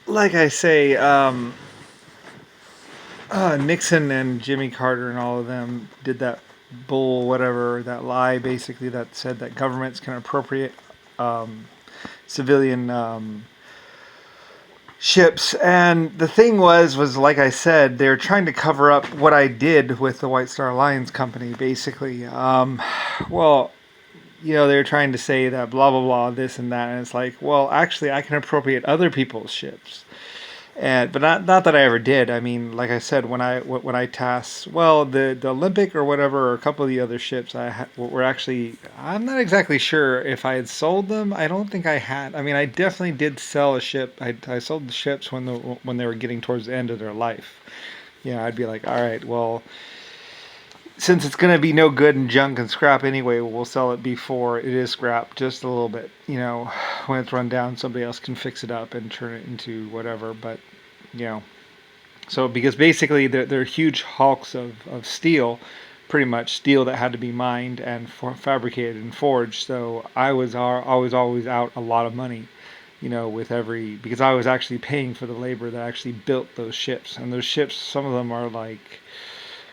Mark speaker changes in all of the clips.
Speaker 1: like I say, Nixon and Jimmy Carter and all of them did that bull, whatever, that lie basically that said that governments can appropriate um, civilian ships. And the thing was like I said, they're trying to cover up what I did with the White Star Alliance company, basically. Well, they're trying to say that blah blah blah, this and that, and it's like, well, actually, I can appropriate other people's ships. And but not that I ever did. I mean, like I said, when I tasked, well, the Olympic or whatever, or a couple of the other ships, were actually, I'm not exactly sure if I had sold them. I don't think I had. I mean, I definitely did sell a ship. I sold the ships when they were getting towards the end of their life. I'd be like, all right, well, since it's going to be no good and junk and scrap anyway, we'll sell it before it is scrap, just a little bit. When it's run down, somebody else can fix it up and turn it into whatever. But you know, so because basically they're huge hulks of steel, pretty much steel that had to be mined and fabricated and forged. So I was always out a lot of money, with every, because I was actually paying for the labor that actually built those ships. And those ships, some of them are like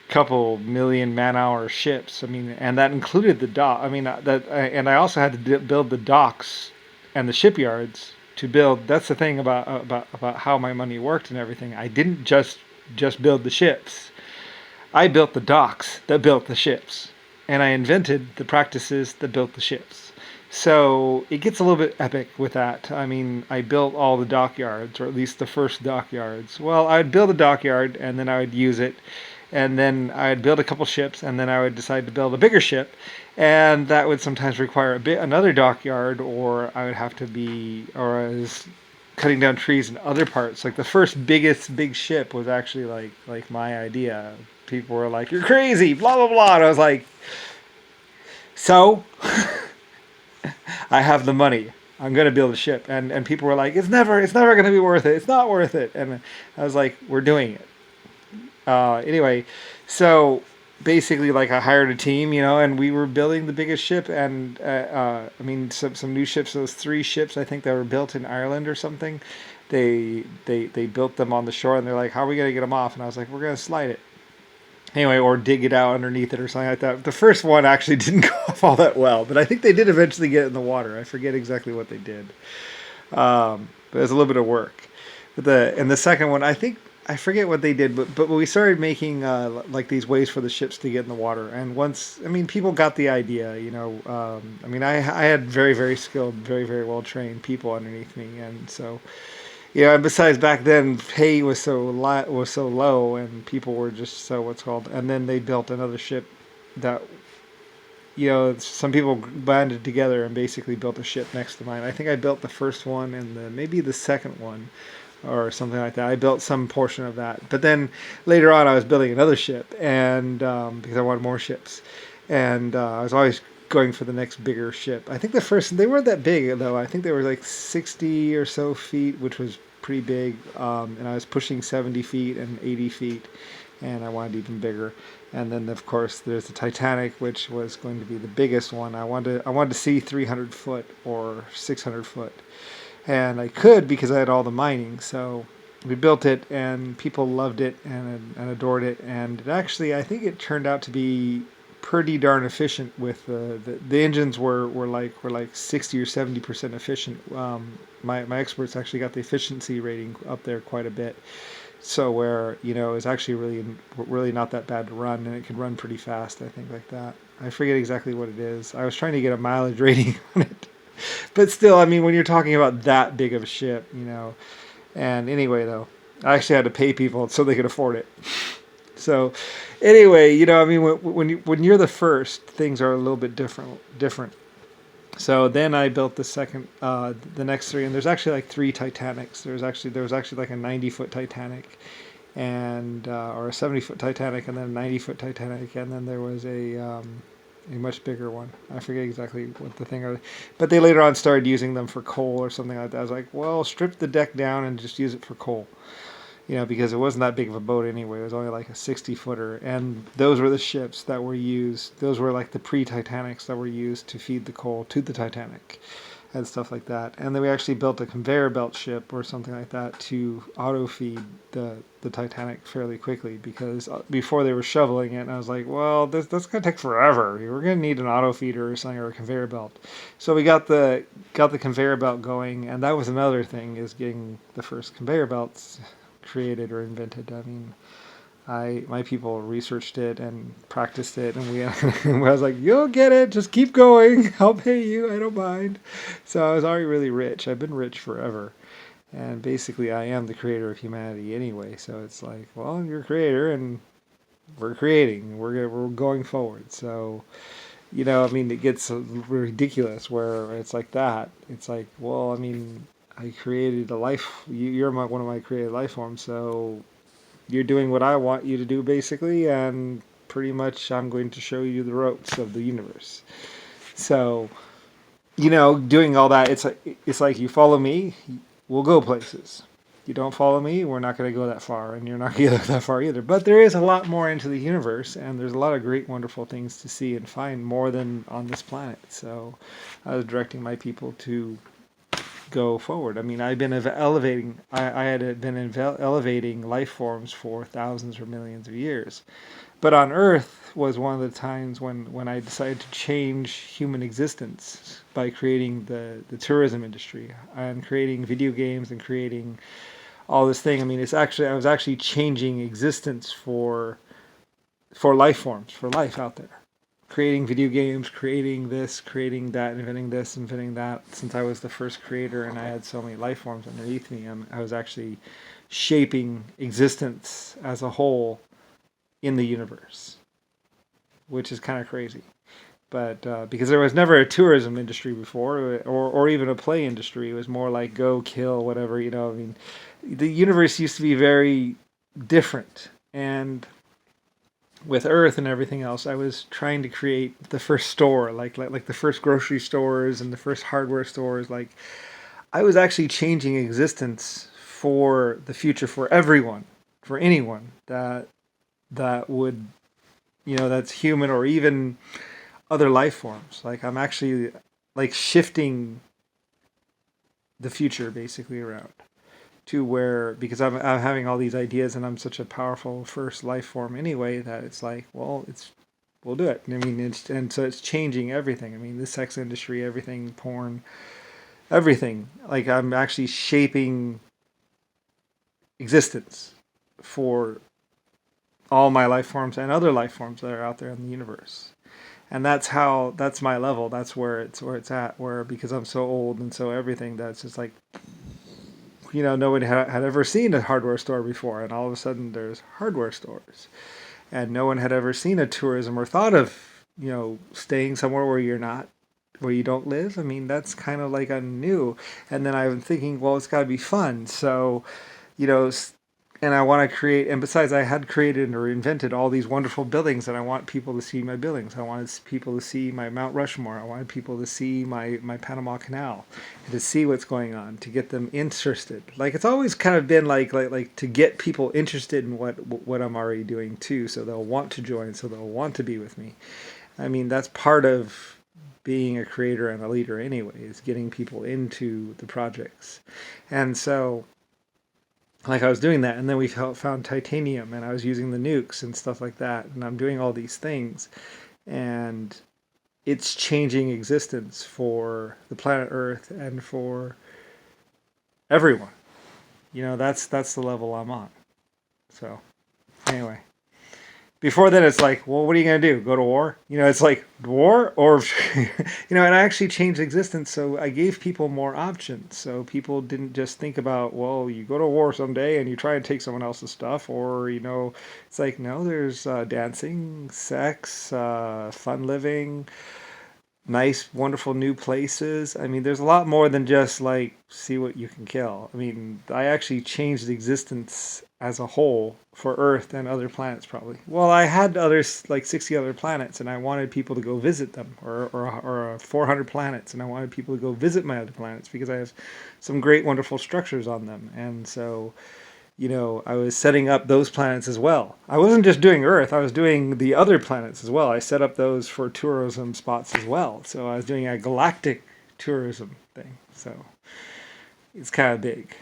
Speaker 1: couple million man-hour ships. I mean, and that included the dock. I mean, and I also had to build the docks and the shipyards to build. That's the thing about how my money worked and everything. I didn't just build the ships. I built the docks that built the ships, and I invented the practices that built the ships. So it gets a little bit epic with that. I mean, I built all the dockyards, or at least the first dockyards. Well, I'd build a dockyard, and then I would use it, and then I'd build a couple ships, and then I would decide to build a bigger ship, and that would sometimes require another dockyard, or I would have to be, or I was cutting down trees in other parts. Like the first big ship was actually like my idea. People were like, "You're crazy," blah blah blah, and I was like, "So, I have the money. I'm gonna build a ship," and people were like, "It's never gonna be worth it. It's not worth it." And I was like, "We're doing it." Anyway, so basically, like I hired a team, and we were building the biggest ship. And I mean, some new ships. Those three ships, I think, that were built in Ireland or something. They built them on the shore, and they're like, "How are we gonna get them off?" And I was like, "We're gonna slide it." Anyway, or dig it out underneath it or something like that. The first one actually didn't go off all that well, but I think they did eventually get it in the water. I forget exactly what they did, but it was a little bit of work. But the second one, I think I forget what they did, but we started making like these ways for the ships to get in the water. And once, I mean, people got the idea. I mean, I had very very skilled, very very well trained people underneath me, and so and besides back then pay was so low, and people were just so what's called. And then they built another ship that some people banded together and basically built a ship next to mine. I think I built the first one and maybe the second one or something like that. I built some portion of that, but then later on I was building another ship, and because I wanted more ships, and I was always going for the next bigger ship. I think the first, they weren't that big though. I think they were like 60 or so feet, which was pretty big, and I was pushing 70 feet and 80 feet, and I wanted even bigger. And then of course there's the Titanic, which was going to be the biggest one. I wanted to see 300 foot or 600 foot, and I could because I had all the mining. So we built it, and people loved it and adored it. And it actually, I think it turned out to be pretty darn efficient. With the engines were like 60 or 70% efficient. My experts actually got the efficiency rating up there quite a bit. So where it's actually really not that bad to run, and it can run pretty fast. I think like that. I forget exactly what it is. I was trying to get a mileage rating on it, but still, I mean, when you're talking about that big of a ship, And anyway, though, I actually had to pay people so they could afford it. So, anyway, I mean, when you're the first, things are a little bit different. So then I built the next three, and there's actually like three Titanics. There was actually like a 90-foot Titanic, and or a 70-foot Titanic, and then a 90-foot Titanic, and then there was a much bigger one. I forget exactly what the thing was, but they later on started using them for coal or something like that. I was like, well, strip the deck down and just use it for coal. Because it wasn't that big of a boat anyway. It was only like a 60-footer. And those were the ships that were used. Those were like the pre-Titanics that were used to feed the coal to the Titanic. and stuff like that. And then we actually built a conveyor belt ship or something like that to auto feed the Titanic fairly quickly, because before they were shoveling it, and I was like, well, that's gonna take forever. We're gonna need an auto feeder or something, or a conveyor belt. So we got the conveyor belt going, and that was another thing, is getting the first conveyor belts created or invented. I mean, my people researched it and practiced it, and we I was like, you'll get it, just keep going. I'll pay you, I don't mind. So I was already really rich. I've been rich forever, and basically I am the creator of humanity anyway. So it's like, well, you're a creator, and we're creating. We're going forward. So I mean, it gets ridiculous where it's like that. It's like, well, I mean, I created a life. You're one of my created life forms, so you're doing what I want you to do, basically, and pretty much I'm going to show you the ropes of the universe. So, doing all that, it's like you follow me, we'll go places. You don't follow me, we're not going to go that far, and you're not going to go that far either. But there is a lot more into the universe, and there's a lot of great, wonderful things to see and find, more than on this planet. So, I was directing my people to go forward. I mean, I've been elevating. I had been elevating life forms for thousands or millions of years, but on Earth was one of the times when I decided to change human existence by creating the tourism industry and creating video games and creating all this thing. I mean, I was actually changing existence for life forms, for life out there, creating video games, creating this, creating that, inventing this, inventing that. Since I was the first creator and I had so many life forms underneath me, I was actually shaping existence as a whole in the universe, which is kind of crazy. But because there was never a tourism industry before, or even a play industry, it was more like go, kill, whatever. I mean, the universe used to be very different. And with Earth and everything else, I was trying to create the first store, like the first grocery stores and the first hardware stores. Like, I was actually changing existence for the future, for everyone, for anyone that would, that's human, or even other life forms. Like, I'm actually like shifting the future basically around to where, because I'm having all these ideas, and I'm such a powerful first life form anyway, that it's like, well, we'll do it. I mean, and so it's changing everything. I mean, the sex industry, everything, porn, everything. Like, I'm actually shaping existence for all my life forms and other life forms that are out there in the universe. And that's my level. That's where it's at. Where, because I'm so old and so everything, that's just like, nobody had ever seen a hardware store before, and all of a sudden there's hardware stores, and no one had ever seen a tourism or thought of, staying somewhere where you don't live. I mean, that's kind of like a new. And then I'm thinking, well, it's got to be fun. So, you know, and I want to create, and besides, I had created or invented all these wonderful buildings, and I want people to see my buildings. I wanted people to see my Mount Rushmore. I wanted people to see my Panama Canal, and to see what's going on, to get them interested. Like, it's always kind of been like to get people interested in what I'm already doing too, so they'll want to join, so they'll want to be with me. I mean, that's part of being a creator and a leader anyway, is getting people into the projects. And so, like, I was doing that, and then we found titanium, and I was using the nukes and stuff like that, and I'm doing all these things, and it's changing existence for the planet Earth and for everyone. That's the level I'm on. So, anyway. Before then, it's like, well, what are you going to do? Go to war? It's like, war? Or, and I actually changed existence, so I gave people more options. So people didn't just think about, well, you go to war someday and you try and take someone else's stuff, or, it's like, no, there's dancing, sex, fun living, nice, wonderful new places. I mean, there's a lot more than just like see what you can kill. I mean, I actually changed existence as a whole for Earth and other planets, probably. Well, I had others, like 60 other planets, and I wanted people to go visit them, or 400 planets, and I wanted people to go visit my other planets because I have some great, wonderful structures on them. And so, I was setting up those planets as well. I wasn't just doing Earth, I was doing the other planets as well. I set up those for tourism spots as well. So I was doing a galactic tourism thing. So it's kind of big.